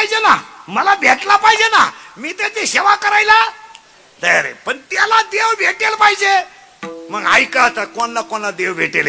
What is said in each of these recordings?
पाहिजे ना, मला भेटला पाहिजे ना, मी त्याची सेवा करायला तयार आहे, पण त्याला देव भेटेल पाहिजे. मग ऐका आता कोणाला कोणाला देव भेटेल.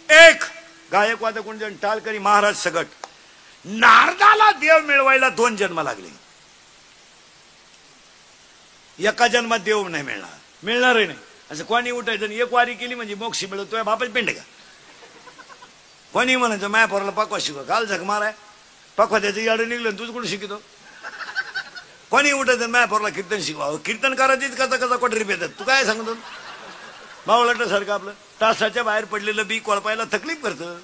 एक गायकवाद कुंजन टाळकरी महाराज सगट, नारदाला देव मिळवायला 2 जन्म लागले. एका जन्मात देव नाही मिळणार, मिळणारही नाही. असं कोणी उठायचं एक वारी केली म्हणजे मोक्ष मिळतो, बापाच पेंड का. कोणी म्हणायचं माया पोराला पकवा शिकव, काल झक माराय पकवा त्याचं याडं निघलं तुझं कुठं शिकतो. कोणी उठायचं माया पोराला कीर्तन शिकवा, कीर्तन करायचीच कसा कसा कोटरी पेतात. तू काय सांगतो बावळट सारखं आपलं तासाच्या बाहेर पडलेलं बी कोळपायला तकलीफ करतं.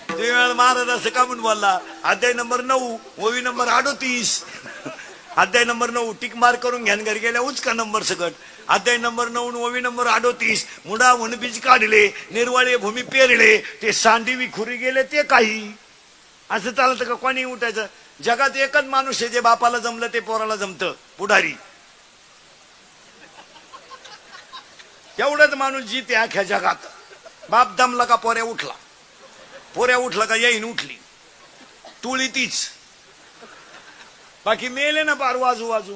ते वेळा महाराज असं का म्हणून बोलला. अध्याय नंबर 9 ओवी नंबर 38, अध्याय नंबर 9 टिक मार करून घ्यान घरी गेल्या उचका नंबर सकट. अध्याय नंबर 9 ओवी नंबर 38, मुडा वनबीज काढले निर्वाळे भूमी पेरले, ते सांडी विखुरी गेले ते काही. असं चालतं का. कोणी उठायचं. जगात एकच माणूस आहे जे बापाला जमलं ते पोराला जमतं, पुढारी. एवढंच माणूस जीते अख्या जगात. बाप दमला का पोऱ्या उठला, पोऱ्या उठला का येईन उठली, तुळी तीच. बाकी मेले ना पार वाजू वाजू.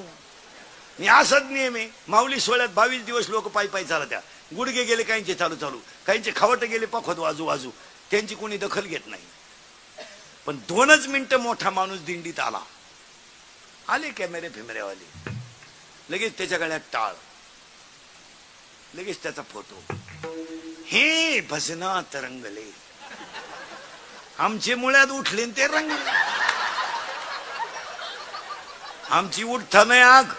असाच नियम आहे. माऊली सोहळ्यात 22 दिवस लोक पायी पायी चालत त्या. गुडघे गेले काहींचे चालू चालू, काहींचे खवट गेले पखवत वाजू वाजू. त्यांची कोणी दखल घेत नाही. पण 2च मिनिटं मोठा माणूस दिंडीत आला. आले कॅमेरे फिमेरेवाले, लगेच त्याच्या गळ्यात टाळ, लगेच त्याचा फोटो. हे भजना तरंगले, आमचे मुळ्यात उठले ते रंगले. आमची उठता नाही आग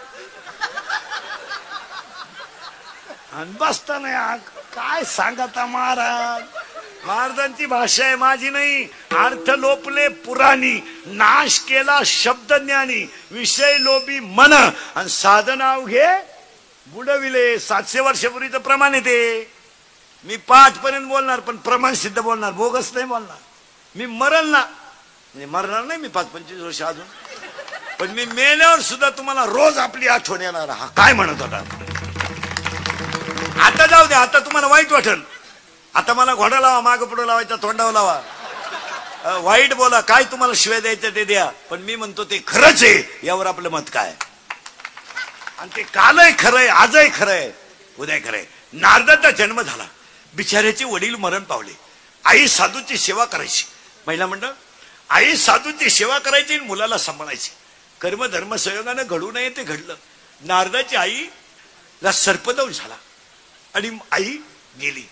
आणि बसता नाही आग. काय सांगता महाराज. महाराजांची भाषा आहे, माझी नाही. अर्थ लोपले पुराणी, नाश केला शब्द ज्ञानी, विषय लोभी मन आणि साधना अवघे बुडविले. 700 वर्षापूर्वीचं प्रमाण आहे ते. मी 5 पर्यंत बोलणार पण प्रमाण सिद्ध बोलणार, बोगस नाही बोलणार. मी मरल ना, म्हणजे मरणार नाही मी 5-25 वर्ष अजून, पण मी मेल्यावर सुद्धा तुम्हाला रोज आपली आठवण येणार. हा काय म्हणत होता. आता जाऊ द्या, आता तुम्हाला वाईट वाटेल. आता मला घोडा लावा, माग पुढे लावायचा, तोंडावर लावा, वाईट बोला, काय तुम्हाला शिवाय द्यायचं ते द्या, पण मी म्हणतो ते खरंच आहे यावर आपलं मत काय. आणि ते कालही खरंय, आजही खरंय, उद्या खरंय. नारदाचा जन्म झाला, बिचाऱ्याचे वडील मरण पावले. आई साधूची सेवा करायची. महिला मंडळ, आई साधूची सेवा करायची, मुलाला सांभाळायची. कर्म धर्म संयोगानं घडू नये ते घडलं. नारदाची आईला सर्पदंश झाला आणि आई गेली.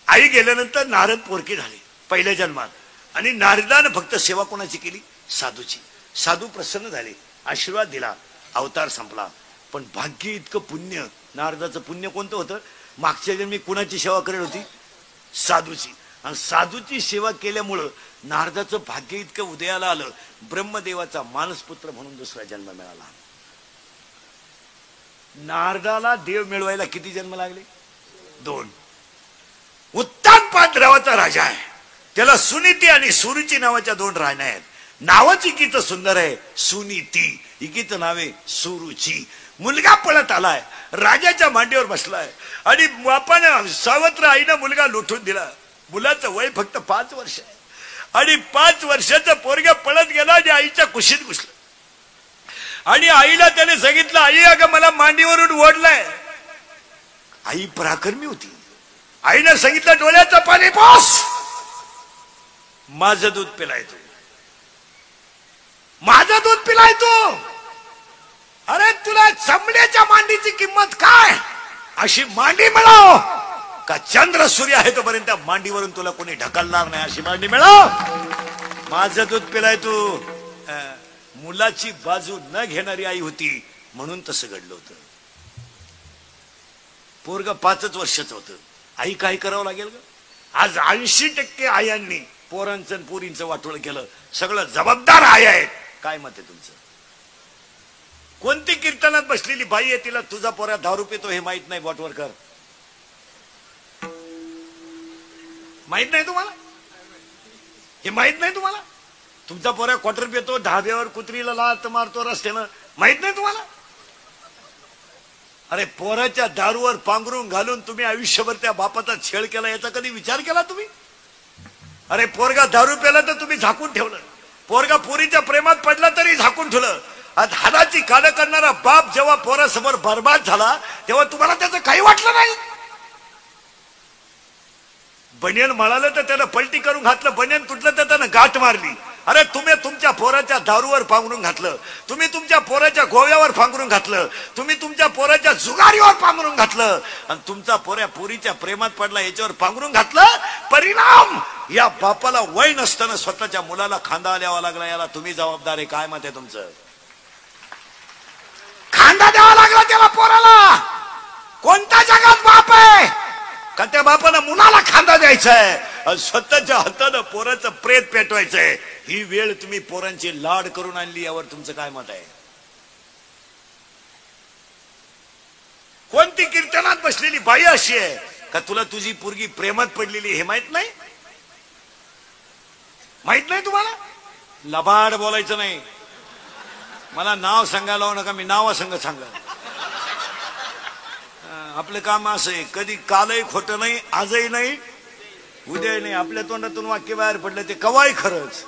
आई गेल्यानंतर नारद पोरके झाले पहिल्या जन्मात. आणि नारदानं फक्त सेवा कोणाची केली, साधूची. साधू प्रसन्न झाले, आशीर्वाद दिला, अवतार संपला. पण भाग्य इतकं पुण्य, नारदाचं पुण्य कोणतं होतं. मागच्या जन्मी कुणाची सेवा करेल होती, साधूची. आणि साधूची सेवा केल्यामुळं नारदाचं भाग्य इतकं उदयाला आलं. ब्रह्मदेवाचा मानसपुत्र म्हणून दुसरा जन्म मिळाला. नारदाला देव मिळवायला किती जन्म लागले, 2. उत्तानपाद नावाचा राजा आहे, त्याला सुनीती आणि सुरुची नावाच्या 2 राण्या आहेत. नावच इकीचं सुंदर आहे, सुनीती. इकीचं नाव आहे सुरुची. मुलगा पळत आलाय, राजाच्या मांडीवर बसलाय आणि बापानं सावत्र आईनं मुलगा लुटून दिला. मुलाचं वय फक्त 5 वर्ष आहे आणि 5 वर्षाचं पोरगं पळत गेला आणि आईच्या कुशीत घुसलं. आणि आईला त्याने सांगितलं, आई अगं मला मांडीवरून ओढलंय. आई पराक्रमी होती. आईनं सांगितलं, डोळ्याचं पाणी पास, माझं दूध पिलाय तू, माझं दूध पिलाय तू. अरे तुला चमड्याच्या मांडीची किंमत काय, अशी मांडी मिळव का चंद्र सूर्य आहे तोपर्यंत मांडीवरून तुला कोणी ढकलणार नाही, अशी मांडी मिळव. माझं दूध पिलाय तू. मुलाची बाजू न घेणारी आई होती म्हणून तसं घडलं होतं. पोरग 5च वर्षाचं होतं. आई काय करावं लागेल ग. आज 80% आयांनी पोरांचं आणि पोरींचं वाटोळ केलं. सगळं जबाबदार आई आहेत. काय मत आहे तुमचं. कोणती कीर्तनात बसलेली बाई आहे तिला तुझा पोरा दारू पितो हे माहित नाही, बोटवर कर. माहित नाही तुम्हाला, हे माहित नाही तुम्हाला. तुमचा पोरा क्वार्टर पितो, ढाब्यावर कुत्रीला लात मारतो रस्त्यानं, माहित नाही तुम्हाला. अरे पोराच्या दारूवर पांघरून घालून तुम्ही आयुष्यभर त्या बापाचा छेड केला, याचा कधी विचार केला तुम्ही. अरे पोरगा दारू प्याला तर तुम्ही झाकून ठेवलं, पोरगा पोरीच्या प्रेमात पडला तरी झाकून ठेवलं. आज हाडाची काढ करणारा बाप जेव्हा पोरासमोर बर्बाद झाला तेव्हा तुम्हाला त्याचं काही वाटलं नाही. बनियन मळालं तर त्यानं पलटी करून घातलं, बनियन तुटलं तर त्यानं गाठ मारली. अरे तुम्ही तुमच्या पोराच्या दारूवर पांघरून घातलं, तुम्ही तुमच्या पोराच्या गोव्यावर पांघरून घातलं, तुम्ही तुमच्या पोराच्या जुगारीवर पांघरून घातलं, आणि तुमचा पोऱ्या पोरीच्या प्रेमात पडला याच्यावर पांघरून घातलं. परिणाम या बापाला वय नसताना स्वतःच्या मुलाला खांदा द्यावा लागला. याला तुम्ही जबाबदार आहे. काय मत आहे तुमचं? खांदा द्यावा लागला त्याला पोराला. कोणत्या जगात बाप आहे का त्या बापाला मुलाला खांदा द्यायचा आहे, स्वतःच्या हातानं पोराचं प्रेत पेटवायचंय? ही वेळ तुम्ही पोरांची लाड करून आणली. यावर तुमचं काय मत आहे? कोणती कीर्तनात बसलेली बाई अशी आहे का तुला तुझी पोरगी प्रेमात पडलेली हे माहित नाही? माहित नाही तुम्हाला? लबाड बोलायचं नाही. मला नाव सांगायला लावू नका, मी नावासंग सांगा. आपलं काम असं आहे, कधी कालही खोटं नाही, आजही नाही, उद्याही नाही. आपल्या तोंडातून वाक्य बाहेर पडलं ते कवाही खरंच.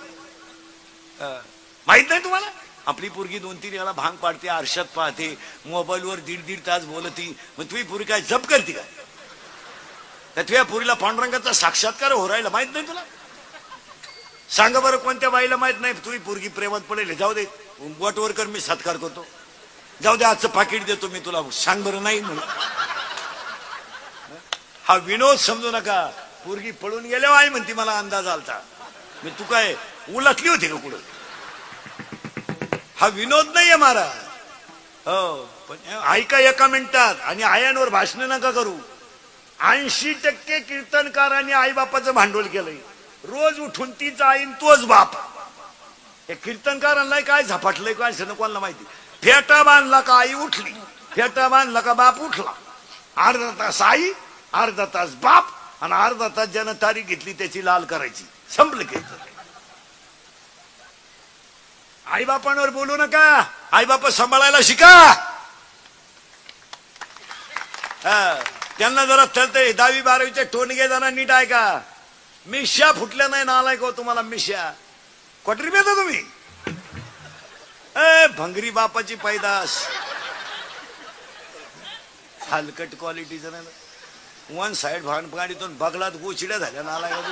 माहित नाही तुम्हाला? आपली पोरगी 2-3 वेळा भांग पाडते, आरशात पाहते, मोबाईलवर 1.5 तास बोलती. मग तुझी पोरी काय जप करते का? तुझ्या पोरीला पांडुरंगाचा साक्षात्कार हो राहिला माहित नाही तुला? सांगा बरं कोणत्या बाईला माहित नाही तुझी पोरगी प्रेमात पडेल? जाऊ दे बोटवर कर, मी सत्कार करतो. जाऊ दे आजचं पाकिट देतो मी तुला, सांग बरं. नाही म्हणून हा विनोद समजू नका. पोरगी पळून गेल्यावर आई म्हणती मला अंदाज आलता. मी तू काय उलटली होती का कुठं? हा विनोद नाहीये मारा. हो पण ऐका एका मिनिटात, आणि आयांवर भाषण नका करू. 80% कीर्तनकारांनी आई बापाचं भांडवल केलंय. रोज उठून तीच आईन तोच बाप. या कीर्तनकारांना काय झपाटलंय काय कोणाला माहिती? फेटा बांधला का आई उठली, फेटा बांधला का बाप उठला. अर्धा तास आई, अर्धा तास बाप, आणि अर्धा तास ज्यानं तारीख घेतली त्याची लाल करायची. संपलं की. आई बापांवर बोलू नका. आई बाप सांभाळायला शिका. त्यांना जरा तळतय. 10वी-12वीचे टोनगे जरा नीट ऐका. मिश्या फुटल्या नाही नालायक हो तुम्हाला. मिश्या क्वार्टर पेता तुम्ही. भंगरी बापाची पैदास. हलकट क्वालिटीचं नाही. 1 साइड भांडपाडीतून बगलात गोचिड्या झाल्या नालायक.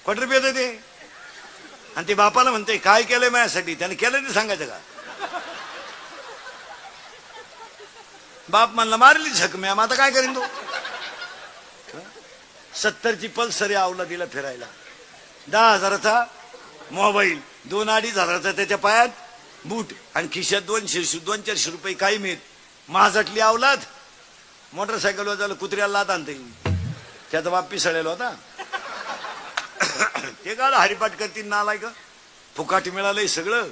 क्वार्टर पेत ते, आणि ते बापाला म्हणते काय केलंय माझ्यासाठी? त्याने केलं ते सांगायचं का? बाप म्हणला मारली झक मॅम, आता काय करीन तो? 70ची पल्सर आवला दिला फिरायला. 10,000चा मोबाईल, 2-2.5 हजाराचा त्याच्या पायात बूट, आणि खिशात 200-400 रुपये काही मिळत. माझटली आवलाद. मोटरसायकलवर झालं कुत्र्याला लाद आणते. त्याचा बाप पिसळलेला होता. ते का हरिपाठ करतील नालाय का? फुकाट मिळालंय सगळं.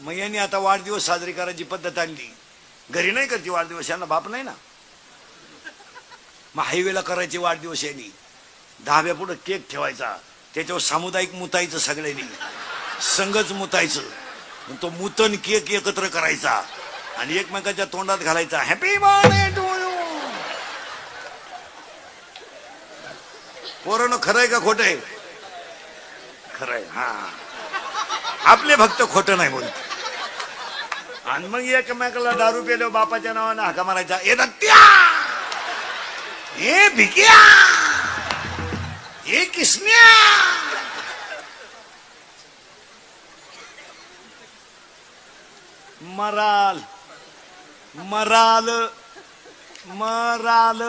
मग यांनी आता वाढदिवस साजरी करायची पद्धत आणली. घरी नाही करते वाढदिवस, यांना बाप नाही ना. मग हायवेला करायचे वाढदिवस. यांनी धाब्या पुढे केक ठेवायचा, त्याच्यावर सामुदायिक मुतायचं, सगळ्यांनी संघच मुतायचं. तो मुतन केक एकत्र करायचा आणि एकमेकाच्या तोंडात घालायचा. Happy birthday to you. पोरांनो खरंय का खोटंय? खरंय. हा आपले भक्त खोटं नाही बोलत. आणि मग एकमेकाला दारू पेलो बापाच्या नावानं हाका मारायचा. ए दत्त्या, ए भिक्या, ए किसन्या. मराल मराल मराल.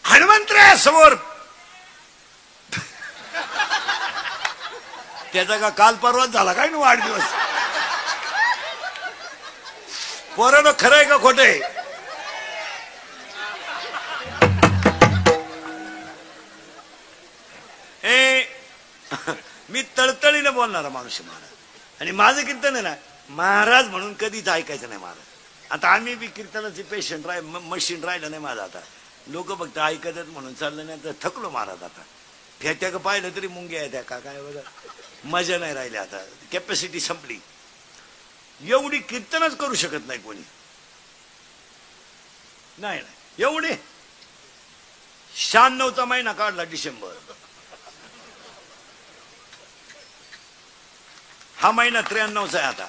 हनुमंतराया समोर त्याचा का काल परवाच झाला काय ना वाढदिवस? पोरांनो खरंय का खोटंय? मी तळतळीने बोलणारा माणूस महाराज, आणि माझं कीर्तन आहे ना महाराज म्हणून कधीच ऐकायचं नाही महाराज. आता आम्ही बी कीर्तनाचे पेशंट मशीन राहिलं नाही माझं. आता लोक फक्त ऐकतात म्हणून चाललं नाही तर थकलो महाराज. आता फेट्या का पाहिलं तरी मुंग्या येत्या का काय बघा, मजा नाही राहिली. आता कॅपॅसिटी संपली. एवढी कीर्तनच करू शकत नाही कोणी. नाही नाही एवढे 96चा महिना काढला डिसेंबर, हा महिना 93चा आहे. आता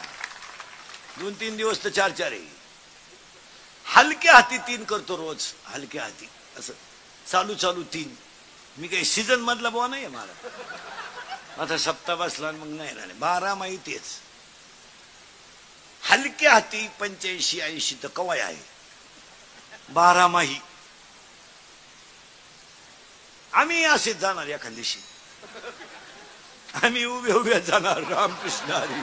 2-3 दिवस तर 4-4 आहे. हलक्या हाती 3 करतो रोज, हलक्या हाती असं चालू चालू 3. मी काही सीझन मधला बुवा नाही मला. आता सप्ताह बसला मग नाही ना, 12 माही तेच हलक्या हाती 85-80 तर कवाय आहे. 12 माही आम्ही असेच जाणार एखाद दिवशी. आम्ही उभे उभे जाणार. रामकृष्ण हरी.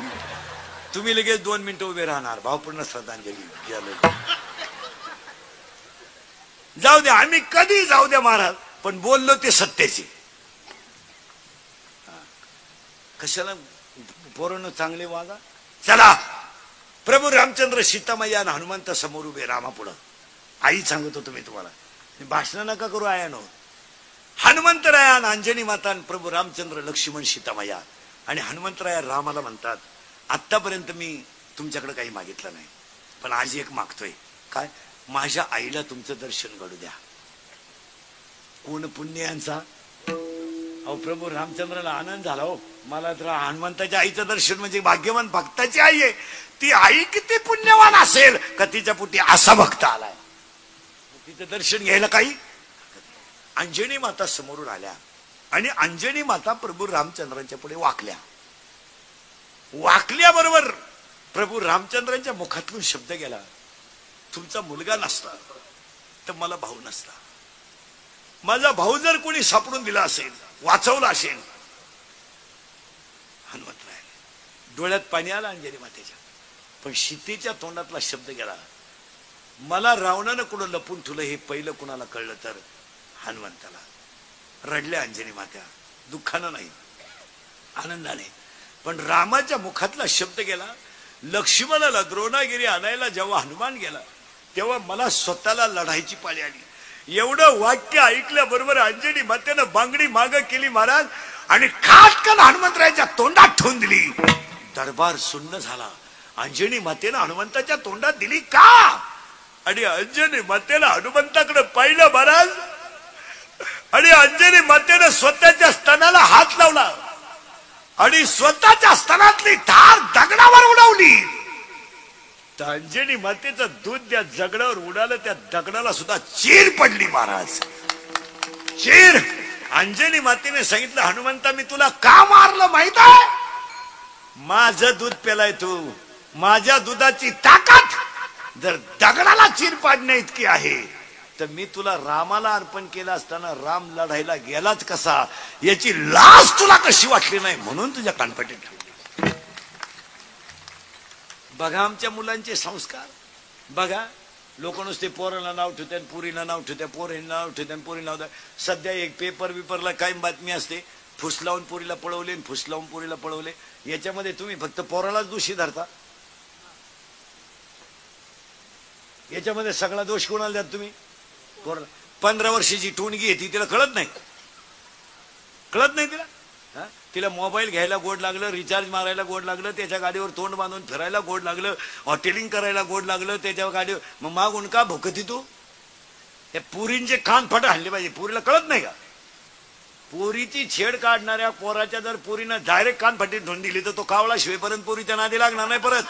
तुम्ही लगेच 2 मिनिटं उभे राहणार. भावपूर्ण श्रद्धांजली. जाऊ द्या, आम्ही कधी जाऊ द्या महाराज, पण बोललो ते सत्याचे. कशाला पोरांनो चांगले वागा. चला, प्रभू रामचंद्र सीतामय्या आणि हनुमंत समोर उभे रामापुढं. आई सांगतो तुम्ही तुम्हाला, भाषण नका करू. आयानो हनुमंतराया आणि अंजनी माता आणि प्रभू रामचंद्र लक्ष्मण सीतामय्या आणि हनुमंतराया रामाला म्हणतात, आतापर्यंत मी तुमच्याकडे काही मागितलं नाही, पण आज एक मागतोय. काय? माझ्या आईला तुमचं दर्शन घडू द्या. कोण पुण्य यांचा? अहो प्रभू रामचंद्राला आनंद झाला. हो मला तर हनुमंताच्या आईचं दर्शन म्हणजे भाग्यवान भक्ताची आई आहे. ती आई किती पुण्यवान असेल का तिच्या पोटी असा भक्त आलाय. तिचं दर्शन घ्यायला काही. अंजनी माता समोरून आल्या आणि अंजनी माता प्रभू रामचंद्रांच्या पुढे वाकल्या. वाकल्याबरोबर प्रभू रामचंद्रांच्या मुखातून शब्द गेला, तुमचा मुलगा नसता तर मला भाऊ नसता. माझा भाऊ जर कोणी सापडून दिला असेल, वाचवला असेल. हनुमंतराय डोळ्यात पाणी आलं अंजनी मातेच्या. पण सीतेच्या तोंडातला शब्द गेला, मला रावणानं कुठं लपून ठेवलं हे पहिलं कुणाला कळलं तर हनुमंताला. रडल्या अंजनी मात्या, दुःखानं नाही आनंदाने. पण रामाच्या मुखातला शब्द गेला. लक्ष्मणाला द्रोणागिरी आणायला जेव्हा हनुमान गेला तेव्हा मला स्वतःला लढायची पाळी आली. एवढं वाक्य ऐकल्याबरोबर अंजनी मातेनं बांगडी माग केली महाराज आणि खाटकन हनुमंतरायाच्या तोंडात ठेवून दिली. दरबार सुन्न झाला. अंजनी मातेनं हनुमंताच्या तोंडात दिली का? आणि अंजनी मातेनं हनुमंताकडे पाहिलं महाराज आणि अंजनी मातेनं स्वतःच्या स्तनाला हात लावला आणि स्वतःच्या स्तनातली धार दगडावर उडवली. तर अंजनी मातेचं दूध त्या दगडावर उडालं. त्या दगडाला सुद्धा चीर पडली महाराज, चीर. अंजनी मातेने सांगितलं, हनुमंता मी तुला का मारलं माहित आहे? माझं दूध पेलाय तू. माझ्या दुधाची ताकद जर दगडाला चीर पाडण्या इतकी आहे तर मी तुला रामाला अर्पण केलं असताना राम लढायला गेलाच कसा याची लाज तुला कशी वाटली नाही म्हणून तुझ्या कानपटीत ठेवली. बघा आमच्या मुलांचे संस्कार. बघा लोक नुसते पोराला नाव ठेवतात, पुरीला नाव ठेवतात, पोरीला नाव ठेवतात, पोरीला नाव. सध्या एक पेपरला काही बातमी असते, फुस लावून पोरीला पळवले, फुस लावून पोरीला पळवले. याच्यामध्ये तुम्ही फक्त पोरालाच दोषी धरता. याच्यामध्ये सगळा दोष कोणाला द्या तुम्ही? 15 वर्षाची टोणगी आहे ती, तिला कळत नाही, कळत नाही तिला. तिला मोबाईल घ्यायला गोड लागलं, रिचार्ज मारायला गोड लागलं, त्याच्या गाडीवर तोंड बांधून फिरायला गोड लागलं, हॉटेलिंग करायला गोड लागलं त्याच्या गाडीवर. मग मागून का भोकती तू? त्या पुरींचे कान फट हल्ले पाहिजे. पुरीला कळत नाही का? पोरीची छेड काढणाऱ्या पोराच्या जर पोरीनं डायरेक्ट कान फटीत धुवून दिली तर तो कावळा शिवेपर्यंत पोरीच्या नादी लागणार नाही परत.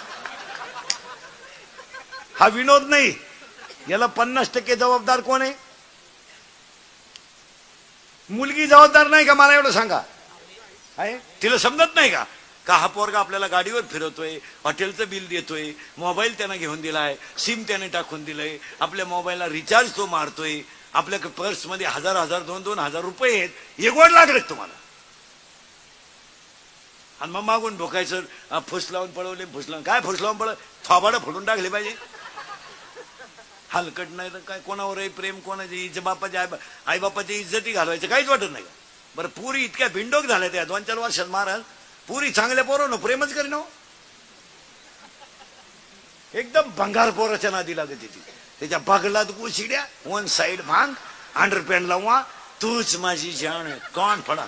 हा विनोद नाही. याला 50% जबाबदार कोण आहे? मुलगी जबाबदार नाही का? मला एवढं सांगा. आहे तिला समजत नाही का का हा पोरगा आपल्याला गाडीवर फिरवतोय, हॉटेलचं बिल देतोय, मोबाईल त्यानं घेऊन दिलाय, सिम त्याने टाकून दिलंय, आपल्या मोबाईलला रिचार्ज तो मारतोय, आपल्या पर्स मध्ये 1000 2,000 रुपये आहेत. हे गोड लागले तुम्हाला. आणि मग मागून भोकायचं फुस लावून पळवले, फुस लावून काय फुस लावून पळव, थोबाडं फोडून टाकले पाहिजे. हलकट नाही तर काय. कोणावरही प्रेम, कोणाची बापाच्या आई बापाची इज्जती घालवायचं काहीच वाटत नाही का? बरं पुरी इतक्या भिंडोक झाल्या त्या 2-4 वर्षात महाराज. पुरी चांगल्या पोरं प्रेमच करीन हो. एकदम भंगार पोराच्या नादी लागत ती. त्याच्या बागलात गुशिड्या, 1 साइड भांग, अंडरपॅन्ट लावा, तूच माझी जान, कोण फडा